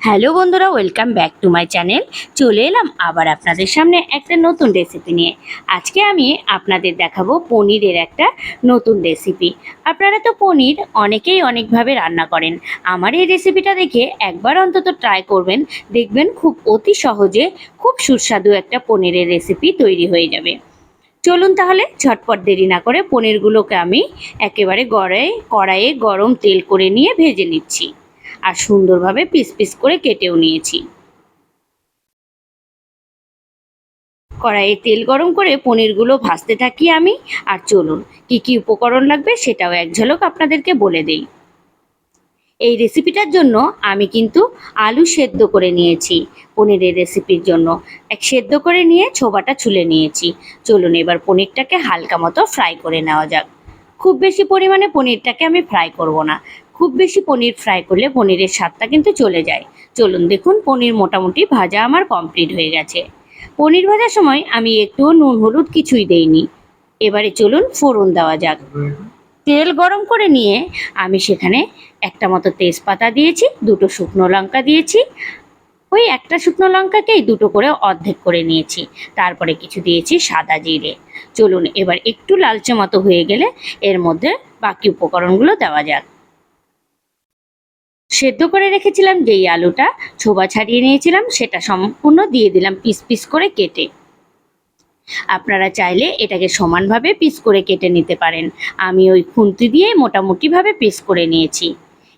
Hello বন্ধুরা, welcome back to my channel. চলে এলাম আবার আপনাদের সামনে একটা নতুন রেসিপি নিয়ে। আজকে আমি আপনাদের দেখাবো পনিরের একটা নতুন রেসিপি। আপনারা তো পনির অনেকেই অনেকভাবে রান্না করেন। আমার এই রেসিপিটা দেখে একবার অন্তত ট্রাই করবেন, দেখবেন খুব অতি সহজে খুব সুস্বাদু একটা পনিরের রেসিপি তৈরি হয়ে যাবে। চলুন তাহলে ঝটপট দেরি না করে পনিরগুলোকে আমি একেবারে কড়াইয়ে গরম তেল করে নিয়ে ভেজে নিচ্ছি, আর সুন্দরভাবে পিস পিস করে কেটেও নিয়েছি। কড়াইয়ে তেল গরম করে পনিরগুলো ভাজতে থাকি আমি। আর চলুন কি কি উপকরণ লাগবে সেটাও এক ঝলক আপনাদেরকে বলে দেই। এই রেসিপিটার জন্য আমি কিন্তু আলু সেদ্ধ করে নিয়েছি। পনিরের রেসিপির জন্য সেদ্ধ করে নিয়ে ছোবাটা ছুলে নিয়েছি। চলুন এবার পনিরটাকে হালকা মতো ফ্রাই করে নেওয়া যাক। খুব বেশি পরিমাণে পনিরটাকে আমি ফ্রাই করব না। খুব বেশি পনির ফ্রাই করলে পনিরের স্বাদটা কিন্তু চলে যায়। চলুন দেখুন, পনির মোটামুটি ভাজা আমার কমপ্লিট হয়ে গেছে। পনির ভাজার সময় আমি একটুও নুন হলুদ কিছুই দেইনি। এবারে চলুন ফোড়ন দেওয়া যাক। তেল গরম করে নিয়ে আমি সেখানে একটা মতো তেজপাতা দিয়েছি, দুটো শুকনো লঙ্কা দিয়েছি। ওই একটা শুকনো লঙ্কাকেই দুটো করে অর্ধেক করে নিয়েছি। তারপরে কিছু দিয়েছি সাদা জিরে। চলুন এবার একটু লালচে মতো হয়ে গেলে এর মধ্যে বাকি উপকরণগুলো দেওয়া যাক। সেদ্ধ করে রেখেছিলাম যেই আলুটা ছোবা ছাড়িয়ে নিয়েছিলাম, সেটা সম্পূর্ণ দিয়ে দিলাম পিস পিস করে কেটে। আপনারা চাইলে এটাকে সমানভাবে পিস করে কেটে নিতে পারেন। আমি ওই খুন্তি দিয়ে মোটামুটিভাবে পিস করে নিয়েছি।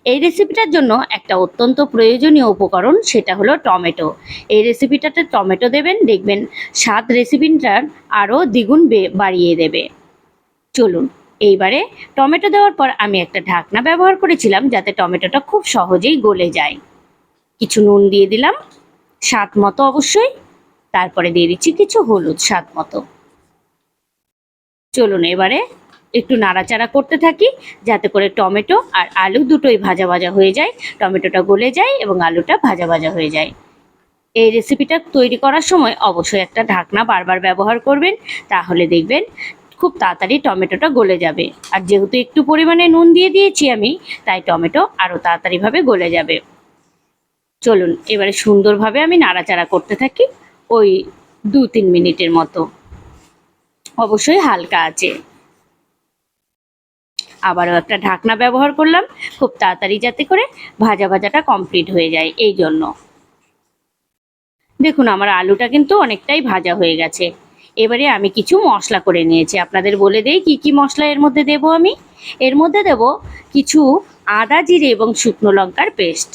এই রেসিপিটার জন্য একটা অত্যন্ত প্রয়োজনীয় উপকরণ, সেটা হলো টমেটো। এই রেসিপিটাতে টমেটো দেবেন, দেখবেন স্বাদ রেসিপিটার আরও দ্বিগুণ বাড়িয়ে দেবে। চলুন এইবারে টমেটো দেওয়ার পর আমি একটা ঢাকনা ব্যবহার করেছিলাম যাতে টমেটোটা খুব সহজেই গলে যায়। কিছু নুন দিয়ে দিলাম স্বাদ মতো অবশ্যই। তারপরে দিয়ে দিচ্ছি কিছু হলুদ স্বাদ মতো। চলুন এবারে একটু নাড়াচাড়া করতে থাকি যাতে করে টমেটো আর আলু দুটোই ভাজা ভাজা হয়ে যায়, টমেটোটা গলে যায় এবং আলুটা ভাজা ভাজা হয়ে যায়। এই রেসিপিটা তৈরি করার সময় অবশ্যই একটা ঢাকনা বারবার ব্যবহার করবেন, তাহলে দেখবেন খুব তাড়াতাড়ি টমেটোটা গলে যাবে। আর যেহেতু একটু পরিমাণে নুন দিয়ে দিয়েছি আমি, তাই টমেটো আরও তাড়াতাড়িভাবে গলে যাবে। চলুন এবারে সুন্দরভাবে আমি নাড়াচাড়া করতে থাকি ওই 2-3 মিনিটের মতো, অবশ্যই হালকা আছে। আবারও একটা ঢাকনা ব্যবহার করলাম খুব তাড়াতাড়ি যাতে করে ভাজাটা কমপ্লিট হয়ে যায়। এই জন্য দেখুন আমার আলুটা কিন্তু অনেকটাই ভাজা হয়ে গেছে। এবারে আমি কিছু মশলা করে নিয়েছি, আপনাদের বলে দেই কি কি মশলা এর মধ্যে দেব আমি। এর মধ্যে দেব কিছু আদা জিরে এবং শুকনো লঙ্কার পেস্ট।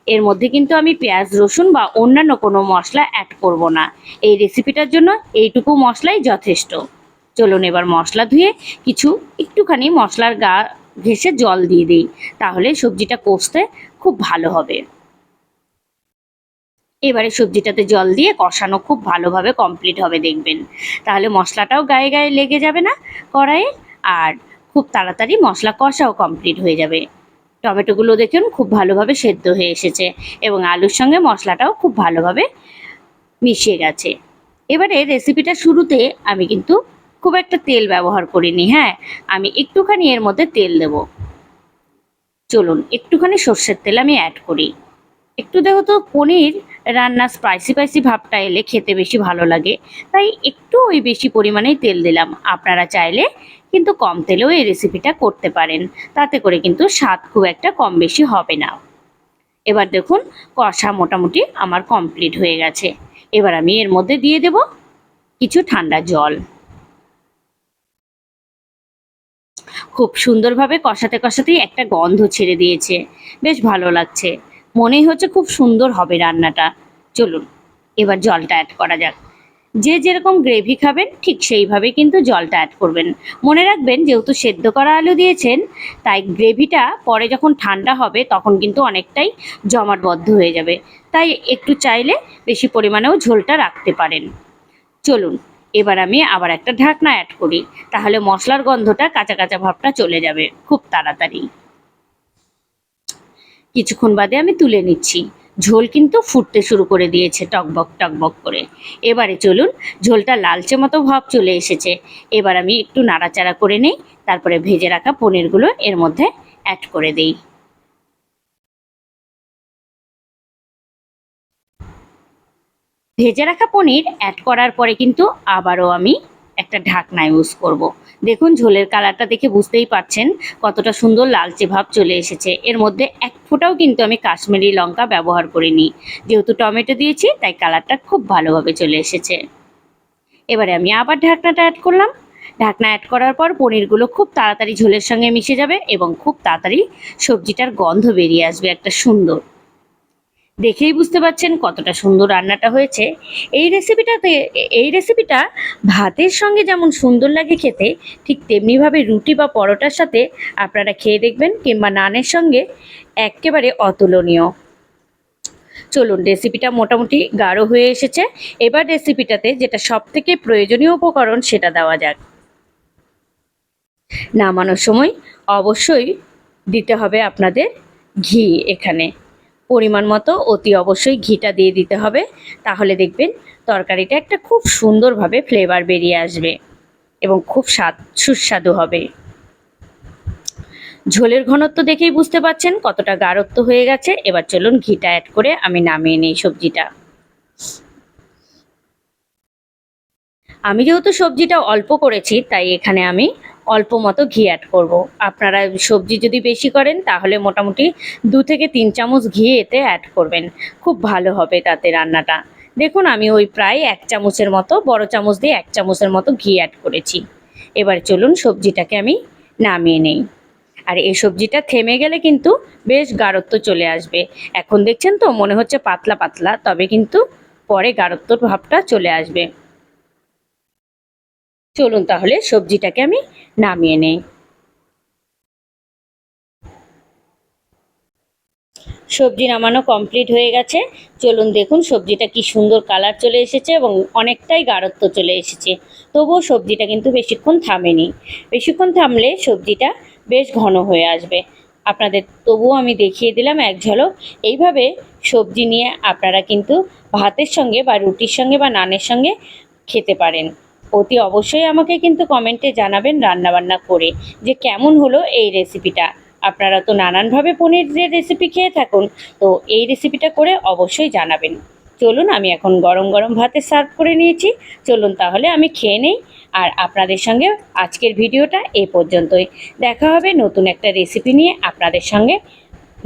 এর মধ্যে কিন্তু আমি পেঁয়াজ রসুন বা অন্যান্য কোনো মশলা অ্যাড করব না। এই রেসিপিটার জন্য এইটুকু মশলাই যথেষ্ট। চলুন এবার মশলা ধুয়ে কিছু একটুখানি মশলার গা ঘেঁষে জল দিয়ে দিই, তাহলে সবজিটা কষতে খুব ভালো হবে। এবারে সবজিটাতে জল দিয়ে কষানো খুব ভালোভাবে কমপ্লিট হবে দেখবেন, তাহলে মশলাটাও গায়ে গায়ে লেগে যাবে না কড়াইয়ে, আর খুব তাড়াতাড়ি মশলা কষাও কমপ্লিট হয়ে যাবে। টমেটোগুলো দেখুন খুব ভালোভাবে সেদ্ধ হয়ে এসেছে এবং আলুর সঙ্গে মশলাটাও খুব ভালোভাবে মিশিয়ে গেছে। এবারে রেসিপিটা শুরুতে আমি কিন্তু খুব একটা তেল ব্যবহার করিনি। হ্যাঁ, আমি একটুখানি এর মধ্যে তেল দেব। চলুন একটুখানি সর্ষের তেল আমি অ্যাড করি। একটু দেখো তো, পনির রান্না স্পাইসি স্পাইসি ভাবটা এলে খেতে বেশি ভালো লাগে, তাই একটু ওই বেশি পরিমাণেই তেল দিলাম। আপনারা চাইলে কিন্তু কম তেলেও এই রেসিপিটা করতে পারেন, তাতে করে কিন্তু স্বাদ খুব একটা কম বেশি হবে না। এবার দেখুন কষা মোটামুটি আমার কমপ্লিট হয়ে গেছে। এবার আমি এর মধ্যে দিয়ে দেব কিছু ঠান্ডা জল। খুব সুন্দরভাবে কষাতে কষাতেই একটা গন্ধ ছেড়ে দিয়েছে, বেশ ভালো লাগছে। মনেই হচ্ছে খুব সুন্দর হবে রান্নাটা। চলুন এবার জলটা অ্যাড করা যাক। যে যেরকম গ্রেভি খাবেন ঠিক সেইভাবে কিন্তু জলটা অ্যাড করবেন। মনে রাখবেন যেহেতু সেদ্ধ করা আলু দিয়েছেন, তাই গ্রেভিটা পরে যখন ঠান্ডা হবে তখন কিন্তু অনেকটাই জমাটবদ্ধ হয়ে যাবে, তাই একটু চাইলে বেশি পরিমাণেও ঝোলটা রাখতে পারেন। চলুন এবার আমি আবার একটা ঢাকনা অ্যাড করি, তাহলে মশলার গন্ধটা কাঁচা কাঁচা ভাবটা চলে যাবে খুব তাড়াতাড়ি। কিছুক্ষণ বাদে আমি তুলে নিচ্ছি। ঝোল কিন্তু ফুটতে শুরু করে দিয়েছে টকবক টকবক করে। এবারে চলুন, ঝোলটা লালচে মতো ভাব চলে এসেছে। এবার আমি একটু নাড়াচাড়া করে নেই, তারপরে ভেজে রাখা পনিরগুলো এর মধ্যে অ্যাড করে দিই। ভেজে রাখা পনির অ্যাড করার পরে কিন্তু আবারও আমি একটা ঢাকনা ইউজ করব। দেখুন ঝোলের কালারটা দেখে বুঝতেই পারছেন কতটা সুন্দর লালচে ভাব চলে এসেছে। এর মধ্যে এক ফোঁটাও কিন্তু আমি কাশ্মীরি লঙ্কা ব্যবহার করিনি, যেহেতু টমেটো দিয়েছি তাই কালারটা খুব ভালোভাবে চলে এসেছে। এবারে আমি আবার ঢাকনাটা অ্যাড করলাম। ঢাকনা অ্যাড করার পর পনিরগুলো খুব তাড়াতাড়ি ঝোলের সঙ্গে মিশে যাবে এবং খুব তাড়াতাড়ি সবজিটার গন্ধ বেরিয়ে আসবে একটা সুন্দর। দেখেই বুঝতে পারছেন কতটা সুন্দর রান্নাটা হয়েছে। এই রেসিপিটা ভাতের সঙ্গে যেমন সুন্দর লাগে খেতে, ঠিক তেমনিভাবে রুটি বা পরোটার সাথে আপনারা খেয়ে দেখবেন, কিংবা নানের সঙ্গে একেবারে অতুলনীয়। চলুন, রেসিপিটা মোটামুটি গাঢ় হয়ে এসেছে। এবার রেসিপিটাতে যেটা সবথেকে প্রয়োজনীয় উপকরণ সেটা দেওয়া যাক। নামানোর সময় অবশ্যই দিতে হবে আপনাদের ঘি। এখানে পরিমাণ মতো অতি অবশ্যই ঘিটা দিয়ে দিতে হবে, তাহলে দেখবেন তরকারিটা একটা খুব সুন্দরভাবে ফ্লেভার বেরিয়ে আসবে এবং খুব সুস্বাদু হবে। ঝোলের ঘনত্ব দেখেই বুঝতে পারছেন কতটা গাঢ়ত্ব হয়ে গেছে। এবার চলুন ঘিটা অ্যাড করে আমি নামিয়ে নিই সবজিটা। আমি যেহেতু সবজিটা অল্প করেছি তাই এখানে আমি অল্প মতো ঘি অ্যাড করব। আপনারা সবজি যদি বেশি করেন তাহলে মোটামুটি 2 থেকে 3 চামচ ঘি এতে অ্যাড করবেন, খুব ভালো হবে তাতে রান্নাটা। দেখুন আমি ওই প্রায় 1 চামচের মতো, বড় চামচ দিয়ে 1 চামচের মতো ঘি অ্যাড করেছি। এবার চলুন সবজিটাকে আমি নামিয়ে নেই। আর এই সবজিটা থেমে গেলে কিন্তু বেশ গাঢ়ত্ব চলে আসবে। এখন দেখছেন তো মনে হচ্ছে পাতলা পাতলা, তবে কিন্তু পরে গাঢ়ত্বর ভাবটা চলে আসবে। চলুন তাহলে সবজিটাকে আমি নামিয়ে নেই। সবজি নামানো কমপ্লিট হয়ে গেছে। চলুন দেখুন সবজিটা কি সুন্দর কালার চলে এসেছে এবং অনেকটাই গাঢ়ত্ব চলে এসেছে। তবুও সবজিটা কিন্তু বেশিক্ষণ থামেনি। বেশিক্ষণ থামলে সবজিটা বেশ ঘন হয়ে আসবে। আপনাদের তবুও আমি দেখিয়ে দিলাম এক ঝলক। এইভাবে সবজি নিয়ে আপনারা কিন্তু ভাতের সঙ্গে বা রুটির সঙ্গে বা নানের সঙ্গে খেতে পারেন। অতি অবশ্যই আমাকে কিন্তু কমেন্টে জানাবেন রান্নাবান্না করে যে কেমন হলো এই রেসিপিটা। আপনারা তো নানানভাবে পনিরের রেসিপি খেয়ে থাকুন, তো এই রেসিপিটা করে অবশ্যই জানাবেন। চলুন আমি এখন গরম গরম ভাতে সার্ভ করে নিয়েছি। চলুন তাহলে আমি খেয়ে নেই। আর আপনাদের সঙ্গে আজকের ভিডিওটা এ পর্যন্তই। দেখা হবে নতুন একটা রেসিপি নিয়ে আপনাদের সঙ্গে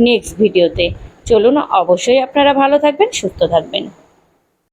নেক্সট ভিডিওতে। চলুন, অবশ্যই আপনারা ভালো থাকবেন, সুস্থ থাকবেন।